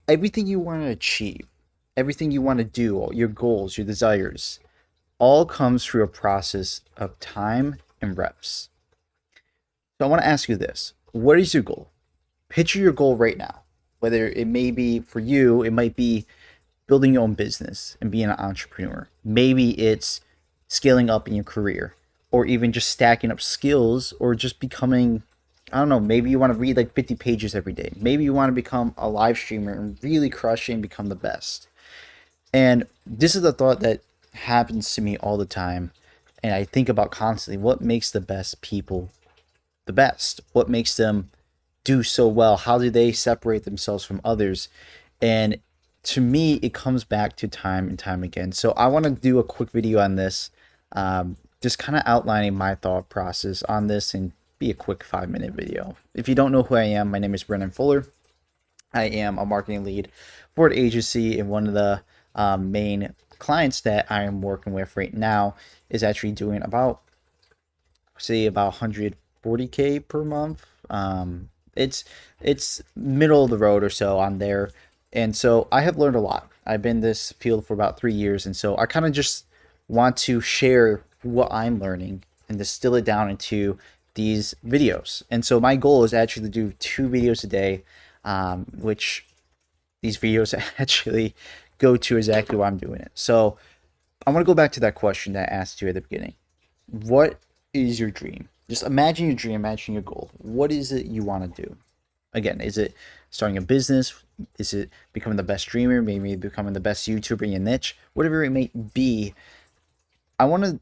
everything you want to achieve, everything you want to do, all your goals, your desires, all comes through a process of time and reps. So I want to ask you this. What is your goal? Picture your goal right now. Whether it may be for you, it might be building your own business and being an entrepreneur. Maybe it's scaling up in your career, or even just stacking up skills, or just becoming, I don't know, maybe you want to read like 50 pages every day. Maybe you want to become a live streamer and really crush it and become the best. And this is a thought that happens to me all the time. And I think about constantly what makes the best people the best? What makes them do so well? How do they separate themselves from others? And to me, it comes back to time and time again. So I want to do a quick video on this, just kind of outlining my thought process on this, and be a quick 5-minute video. If you don't know who I am, my name is Brennan Fuller. I am a marketing lead for an agency, and one of the main clients that I am working with right now is actually doing about 140K per month. It's middle of the road or so on there. And so I have learned a lot. I've been in this field for about 3 years. And so I kind of just want to share what I'm learning and distill it down into these videos. And so my goal is actually to do 2 videos a day, which these videos actually go to exactly why I'm doing it. So I want to go back to that question that I asked you at the beginning. What is your dream? Just imagine your dream, imagine your goal. What is it you want to do? Again, is it starting a business? Is it becoming the best streamer? Maybe becoming the best YouTuber in your niche? Whatever it may be, I want to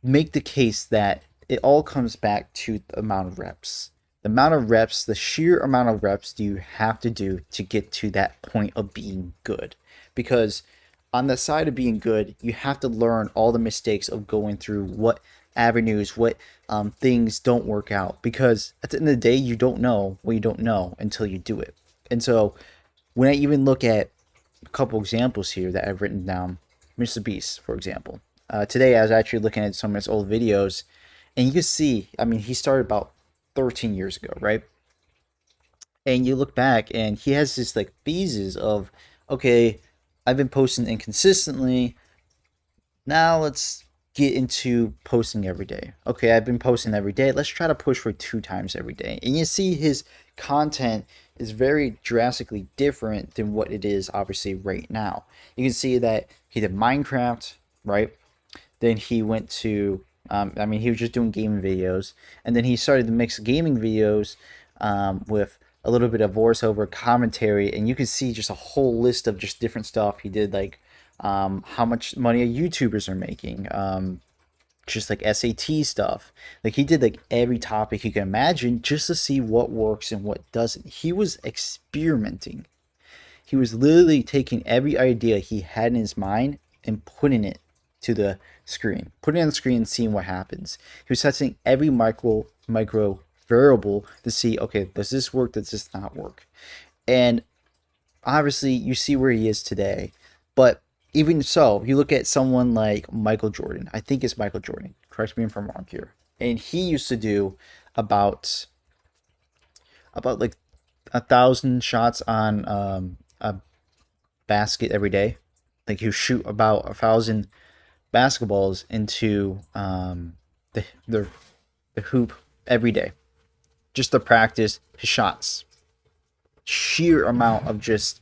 make the case that it all comes back to the amount of reps. The amount of reps, the sheer amount of reps do you have to do to get to that point of being good? Because on the side of being good, you have to learn all the mistakes of going through what avenues, what things don't work out, because at the end of the day, you don't know what you don't know until you do it. And so when I even look at a couple examples here that I've written down, Mr. Beast, for example, today I was actually looking at some of his old videos, and you can see, I mean, he started about 13 years ago, right? And you look back and he has this like phases of, okay, I've been posting inconsistently, now let's get into posting every day. Okay, I've been posting every day. Let's try to push for 2 times every day. And you see his content is very drastically different than what it is obviously right now. You can see that he did Minecraft, right? Then he went to, I mean, he was just doing gaming videos. And then he started to mix gaming videos with a little bit of voiceover commentary. And you can see just a whole list of just different stuff. He did like how much money YouTubers are making, just like SAT stuff. Like he did like every topic you can imagine just to see what works and what doesn't. He was experimenting. He was literally taking every idea he had in his mind and putting it to the screen, putting it on the screen and seeing what happens. He was testing every micro variable to see, okay, does this work? Does this not work? And obviously you see where he is today. But even so, you look at someone like Michael Jordan. I think it's Michael Jordan. Correct me if I'm wrong here. And he used to do about like 1,000 shots on a basket every day. Like he would shoot about 1,000 basketballs into the hoop every day, just to practice his shots. Sheer amount of just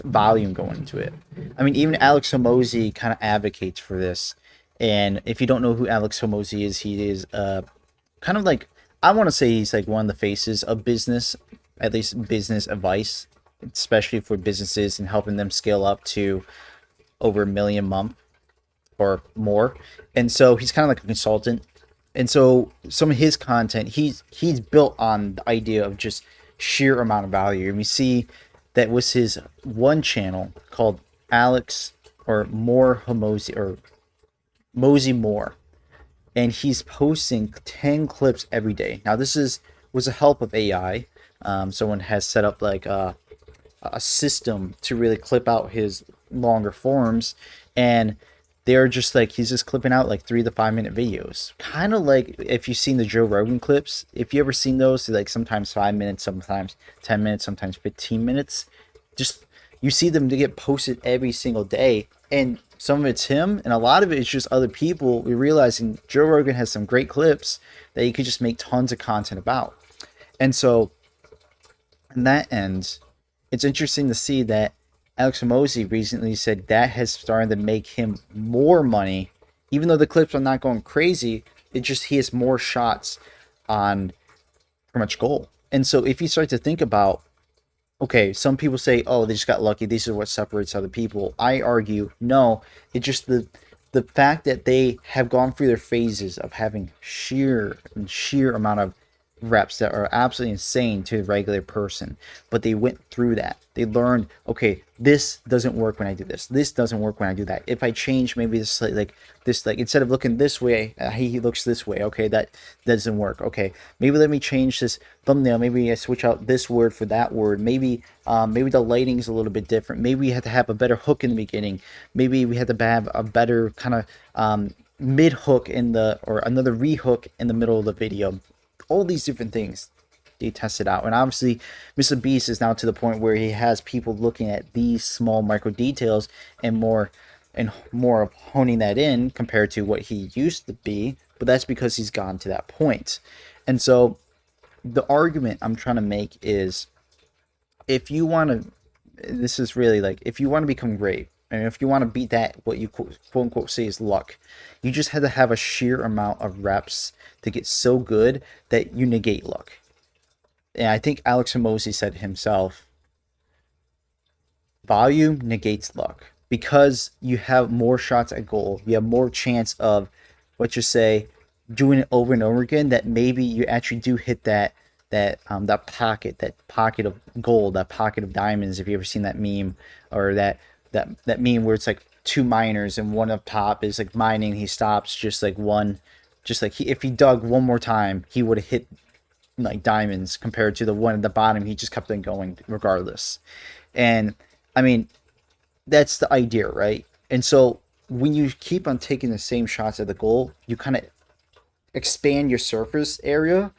volume going into it. I mean, even Alex Hormozi kind of advocates for this. And if you don't know who Alex Hormozi is, he is kind of like, I want to say he's like one of the faces of business, at least business advice, especially for businesses and helping them scale up to over 1 million a month or more. And so he's kind of like a consultant. And so some of his content, he's built on the idea of just sheer amount of value. And we see that was his one channel called Alex or More Hormozi or Mosey Moore, and he's posting 10 clips every day. Now this was a help of AI. Someone has set up like a system to really clip out his longer forms, and they're just like, he's just clipping out like 3 to 5 minute videos, kind of like if you've seen the Joe Rogan clips. If you ever seen those, like sometimes 5 minutes, sometimes 10 minutes, sometimes 15 minutes. Just you see them to get posted every single day, and some of it's him and a lot of it is just other people. We're realizing Joe Rogan has some great clips that you could just make tons of content about. And so in that end, it's interesting to see that Alex Hormozi recently said that has started to make him more money, even though the clips are not going crazy. It just he has more shots on pretty much goal. And so if you start to think about, okay, some people say, oh, they just got lucky. This is what separates other people. I argue, no, it's just the fact that they have gone through their phases of having sheer amount of reps that are absolutely insane to a regular person, but they went through that. They learned, okay, this doesn't work when I do this. This doesn't work when I do that. If I change maybe this like this, like instead of looking this way, he looks this way. Okay, that doesn't work. Okay, maybe let me change this thumbnail. Maybe I switch out this word for that word. Maybe maybe the lighting is a little bit different. Maybe we had to have a better hook in the beginning. Maybe we had to have a better kind of mid hook in the, or another re-hook in the middle of the video. All these different things they tested out. And obviously Mr. Beast is now to the point where he has people looking at these small micro details and more of honing that in compared to what he used to be. But that's because he's gotten to that point. And so the argument I'm trying to make is, if you want to, this is really like, if you want to become great, and if you want to beat that, what you quote unquote say is luck, you just had to have a sheer amount of reps to get so good that you negate luck. And I think Alex Hormozi said himself, volume negates luck, because you have more shots at goal. You have more chance of, what you say, doing it over and over again, that maybe you actually do hit that pocket of gold, that pocket of diamonds. If you ever seen that meme, or that meme where it's like two miners and one up top is like mining, he stops just like one, just like if he dug one more time he would have hit like diamonds, compared to the one at the bottom, he just kept on going regardless. And I mean, that's the idea, right? And so when you keep on taking the same shots at the goal, you kind of expand your surface area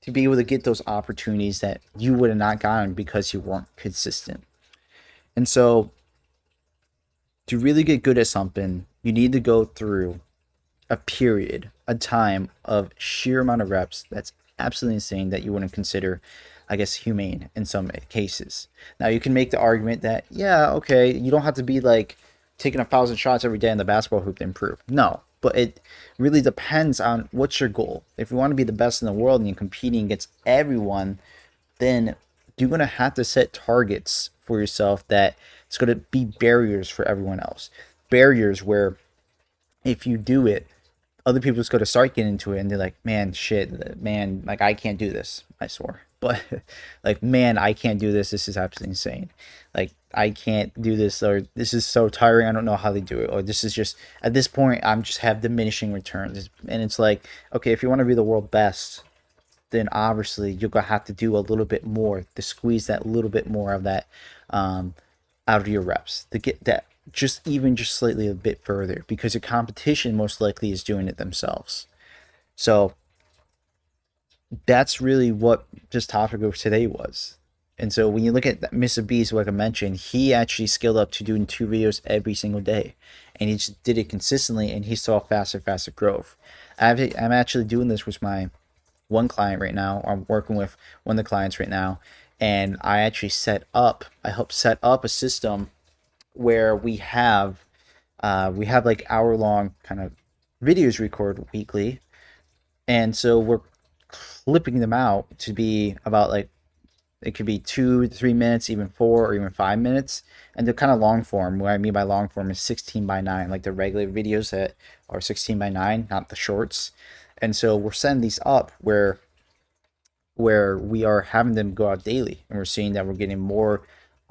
to be able to get those opportunities that you would have not gotten because you weren't consistent. And so to really get good at something, you need to go through a period, a time of sheer amount of reps that's absolutely insane, that you wouldn't consider, I guess, humane in some cases. Now, you can make the argument that, yeah, okay, you don't have to be like taking 1,000 shots every day in the basketball hoop to improve. No, but it really depends on what's your goal. If you want to be the best in the world and you're competing against everyone, then you're going to have to set targets for yourself that it's going to be barriers for everyone else. Barriers where if you do it, other people just going to start getting into it and they're like, man, shit, man, like I can't do this. I swore. But like, man, I can't do this. This is absolutely insane. Like, I can't do this, or this is so tiring. I don't know how they do it. Or this is just, at this point, I'm just have diminishing returns. And it's like, okay, if you want to be the world best, then obviously you're gonna have to do a little bit more to squeeze that little bit more of that out of your reps, to get that just slightly a bit further, because your competition most likely is doing it themselves. So that's really what this topic of today was. And so when you look at Mr. Beast, like I mentioned, he actually scaled up to doing 2 videos every single day, and he just did it consistently, and he saw faster growth. I'm actually doing this with my one client right now. I'm working with one of the clients right now, and I actually helped set up a system where we have like hour-long kind of videos recorded weekly, and so we're clipping them out to be about, like, it could be 2 to 3 minutes, even 4 or even 5 minutes, and they're kind of long form. What I mean by long form is 16:9, like the regular videos that are 16:9, not the shorts. And so we're setting these up where we are having them go out daily, and we're seeing that we're getting more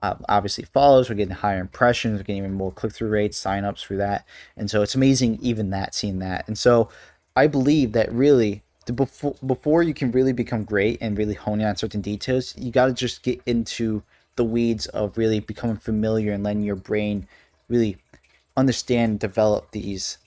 obviously follows, we're getting higher impressions, we're getting even more click-through rates, sign-ups for that. And so it's amazing, even that, seeing that. And so I believe that really, before you can really become great and really hone in on certain details, you got to just get into the weeds of really becoming familiar and letting your brain really understand, develop these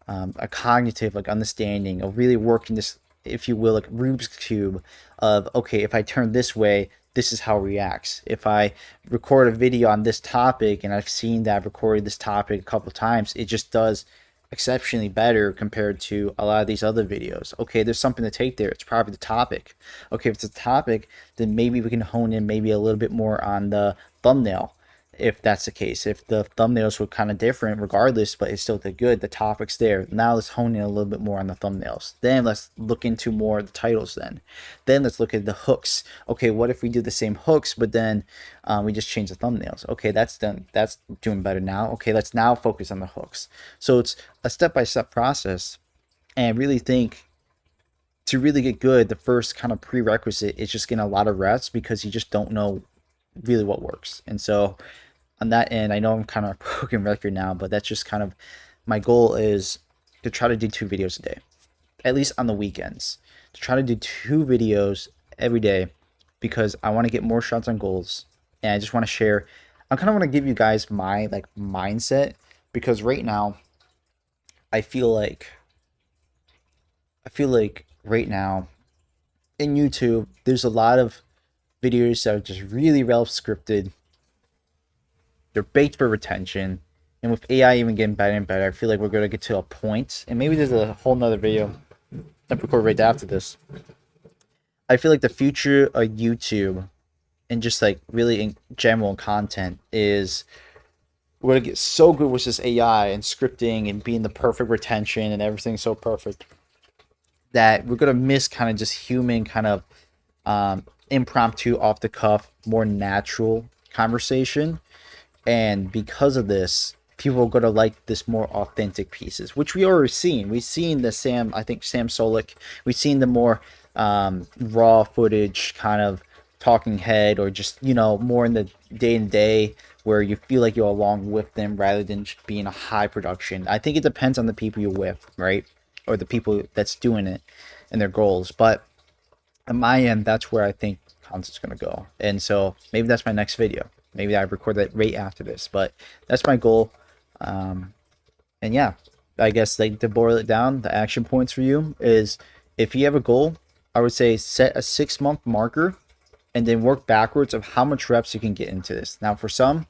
a cognitive like understanding of really working this, if you will, like Rubik's cube of, okay, if I turn this way, this is how it reacts. If I record a video on this topic and I've seen that I've recorded this topic a couple times, it just does exceptionally better compared to a lot of these other videos. Okay, there's something to take there. It's probably the topic. Okay, if it's a topic, then maybe we can hone in maybe a little bit more on the thumbnail. If that's the case, if the thumbnails were kind of different regardless, but it's still good, the topic's there. Now let's hone in a little bit more on the thumbnails. Then let's look into more of the titles. Then let's look at the hooks. Okay, what if we do the same hooks, but then we just change the thumbnails? Okay, that's done. That's doing better now. Okay, let's now focus on the hooks. So it's a step-by-step process. And I really think to really get good, the first kind of prerequisite is just getting a lot of reps, because you just don't know really what works. And so on that end, I know I'm kind of a broken record now, but that's just kind of my goal, is to try to do 2 videos a day, at least on the weekends, to try to do 2 videos every day, because I want to get more shots on goals. And I just want to share, I kind of want to give you guys my like mindset, because right now I feel like right now in YouTube, there's a lot of videos that are just really well scripted. They're baked for retention. And with AI even getting better and better, I feel like we're going to get to a point, and maybe there's a whole nother video I'll record right after this. I feel like the future of YouTube, and just like really in general content, is we're going to get so good with this AI and scripting and being the perfect retention and everything so perfect, that we're going to miss kind of just human kind of impromptu, off the cuff, more natural conversation. And because of this, people are going to like this more authentic pieces, which we already seen. We've seen the Sam Solik. We've seen the more raw footage kind of talking head, or just, more in the day to day, where you feel like you're along with them rather than just being a high production. I think it depends on the people you're with, right? Or the people that's doing it and their goals. But on my end, that's where I think content's going to go. And so maybe that's my next video. Maybe I record that right after this, but that's my goal. And yeah, I guess like to boil it down, the action points for you is, if you have a goal, I would say set a 6-month marker and then work backwards of how much reps you can get into this. Now, for some,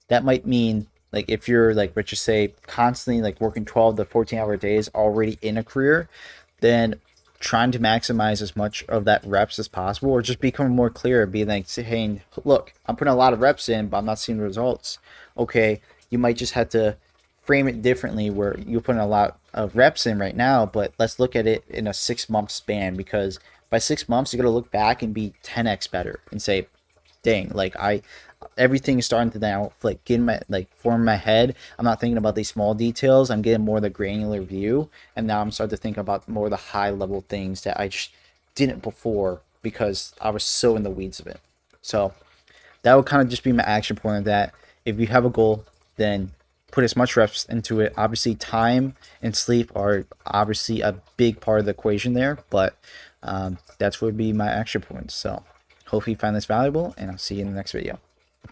that might mean, like, if you're like, let's just say constantly like working 12 to 14-hour days already in a career, then trying to maximize as much of that reps as possible, or just become more clear, be like saying, look, I'm putting a lot of reps in, but I'm not seeing the results. Okay, you might just have to frame it differently, where you're putting a lot of reps in right now, but let's look at it in a 6-month span, because by 6 months, you're going to look back and be 10x better and say, dang, like everything is starting to now like get in my form my head. I'm not thinking about these small details. I'm getting more of the granular view, and now I'm starting to think about more of the high level things that I just didn't before, because I was so in the weeds of it. So that would kind of just be my action point of that. If you have a goal, then put as much reps into it. Obviously, time and sleep are obviously a big part of the equation there, but that's what would be my action points. So hopefully you find this valuable, and I'll see you in the next video.